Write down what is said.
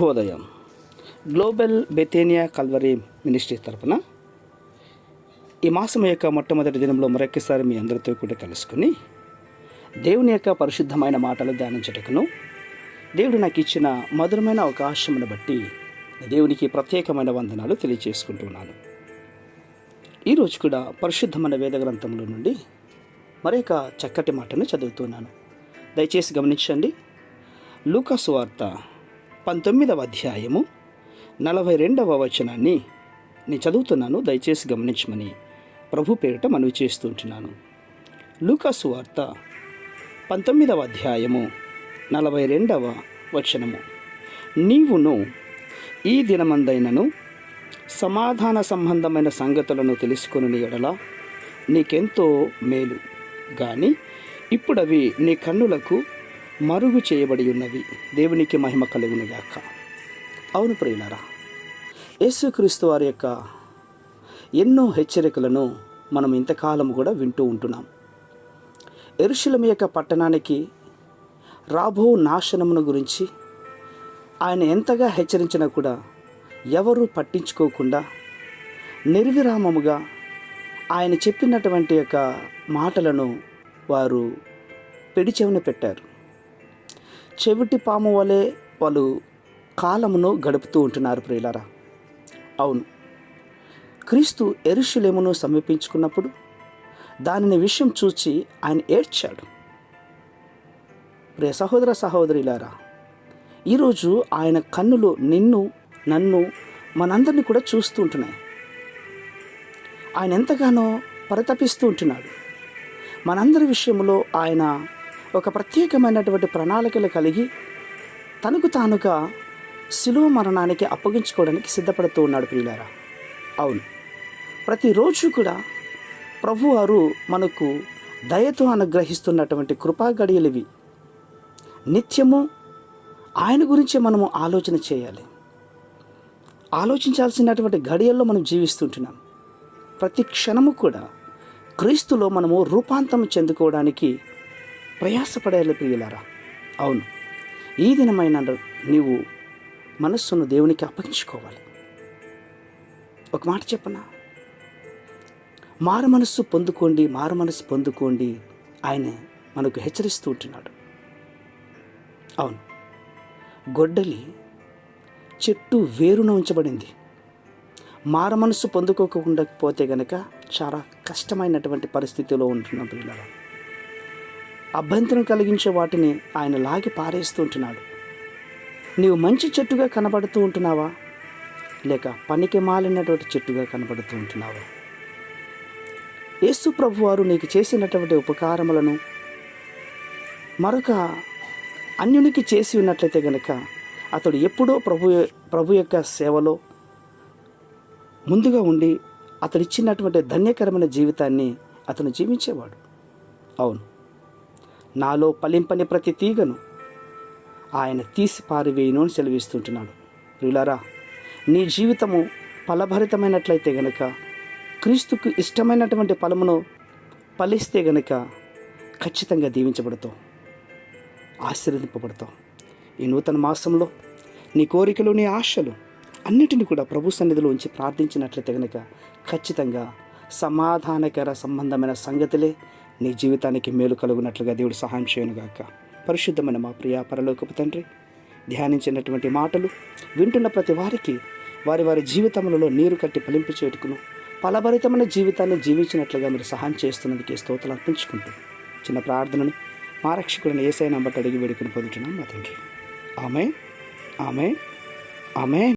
శుభోదయం. Global బెతేనియా Calvary ministry తరపున ఈ మాసం యొక్క మొట్టమొదటి దినంలో మరొకసారి మీ అందరితో కూడా కలుసుకుని దేవుని యొక్క పరిశుద్ధమైన మాటలు ధ్యానించటకును దేవుడు నాకు ఇచ్చిన మధురమైన అవకాశమును బట్టి దేవునికి ప్రత్యేకమైన వందనాలు తెలియజేసుకుంటున్నాను. ఈరోజు కూడా పరిశుద్ధమైన వేద గ్రంథంలో నుండి మరొక చక్కటి మాటను చదువుతున్నాను. దయచేసి గమనించండి. లూకా సువార్త 19వ అధ్యాయము 42వ వచనాన్ని నేను చదువుతున్నాను. దయచేసి గమనించమని ప్రభు పేరిట మనవి చేస్తుంటున్నాను. లూకా సువార్త 19వ అధ్యాయము 42వ వచనము. నీవును ఈ దినమందైనను సమాధాన సంబంధమైన సంగతులను తెలుసుకొనుని ఎడల నీకెంతో మేలు, కానీ ఇప్పుడవి నీ కన్నులకు మరుగు చేయబడి ఉన్నవి. దేవునికి మహిమ కలుగునుగాక. అవును ప్రియులారా, యేసుక్రీస్తు వారి యొక్క ఎన్నో హెచ్చరికలను మనం ఇంతకాలం కూడా వింటూ ఉంటున్నాం. యెరూషలేము యొక్క పట్టణానికి రాబో నాశనమును గురించి ఆయన ఎంతగా హెచ్చరించినా కూడా ఎవరూ పట్టించుకోకుండా నిర్విరామముగా ఆయన చెప్పినటువంటి యొక్క మాటలను వారు పెడిచెవిన పెట్టారు. చెవిటి పాము వలె వాళ్ళు కాలమును గడుపుతూ ఉంటున్నారు ప్రియులారా. అవును, క్రీస్తు యెరూషలేమును సమీపించుకున్నప్పుడు దానిని విషయం చూచి ఆయన ఏడ్చాడు. ప్రియ సహోదర సహోదరులారా, ఈరోజు ఆయన కన్నులు నిన్ను నన్ను మనందరినీ కూడా చూస్తూ ఉంటున్నాయి. ఆయన ఎంతగానో పరితపిస్తూ ఉంటున్నాడు. మనందరి విషయంలో ఆయన ఒక ప్రత్యేకమైనటువంటి ప్రణాళికలు కలిగి తనకు తానుగా శిలువ మరణానికి అప్పగించుకోవడానికి సిద్ధపడుతూ ఉన్నాడు ప్రియులారా. అవును, ప్రతిరోజు కూడా ప్రభువారు మనకు దయతో అనుగ్రహిస్తున్నటువంటి కృపా గడియలివి. నిత్యము ఆయన గురించే మనము ఆలోచన చేయాలి. ఆలోచించాల్సినటువంటి గడియల్లో మనం జీవిస్తుంటున్నాం. ప్రతి క్షణము కూడా క్రీస్తులో మనము రూపాంతరం చెందుకోవడానికి ప్రయాసపడాలి ప్రియులారా. అవును, ఈ దినమైన నీవు మనస్సును దేవునికి అప్పగించుకోవాలి. ఒక మాట చెప్పనా, మారు మనస్సు పొందుకోండి ఆయన మనకు హెచ్చరిస్తూ ఉంటున్నాడు. అవును, గొడ్డలి చెట్టు వేరున ఉంచబడింది. మారు మనస్సు పొందుకోకుండా పోతే గనక చాలా కష్టమైనటువంటి పరిస్థితిలో ఉంటున్నాం ప్రియులారా. అభ్యంతరం కలిగించే వాటిని ఆయన లాగి పారేస్తూ ఉంటున్నాడు. నీవు మంచి చెట్టుగా కనబడుతూ ఉంటున్నావా, లేక పనికి మాలినటువంటి చెట్టుగా కనబడుతూ ఉంటున్నావా? యేసు ప్రభు వారు నీకు చేసినటువంటి ఉపకారములను మరొక అన్యునికి చేసి ఉన్నట్లయితే గనక అతడు ఎప్పుడో ప్రభు యొక్క సేవలో ముందుగా ఉండి అతడు ఇచ్చినటువంటి ధన్యకరమైన జీవితాన్ని అతను జీవించేవాడు. అవును, నాలో ఫలింపని ప్రతి తీగను ఆయన తీసి పారివేయును అని సెలవిస్తుంటున్నాడు. ప్రియులారా, నీ జీవితము ఫలభరితమైనట్లయితే గనక, క్రీస్తుకు ఇష్టమైనటువంటి ఫలమును ఫలిస్తే గనక ఖచ్చితంగా దీవించబడతావు, ఆశీర్వదింపబడతావు. ఈ నూతన మాసంలో నీ కోరికలు, నీ ఆశలు అన్నిటిని కూడా ప్రభు సన్నిధిలో ఉంచి ప్రార్థించినట్లయితే కనుక ఖచ్చితంగా సమాధానకర సంబంధమైన సంగతులే నీ జీవితానికి మేలు కలుగునట్లుగా దేవుడు సహాయం చేయనుగాక. పరిశుద్ధమైన మా ప్రియ పరలోకపు తండ్రి, ధ్యానించినటువంటి మాటలు వింటున్న ప్రతి వారికి వారి జీవితములలో నీరు కట్టి ఫలింపు చేటుకును ఫలభరితమైన జీవితాన్ని జీవించినట్లుగా మీరు సహాయం చేస్తున్నందుకే స్తోత్రాలు అర్పించుకుంటూ చిన్న ప్రార్థనను మా రక్షకుడిని యేసయ్య నంబర్ అడిగి వేడుకుని పొందుతున్నాం మా తండ్రి. ఆమేన్, ఆమేన్, ఆమేన్.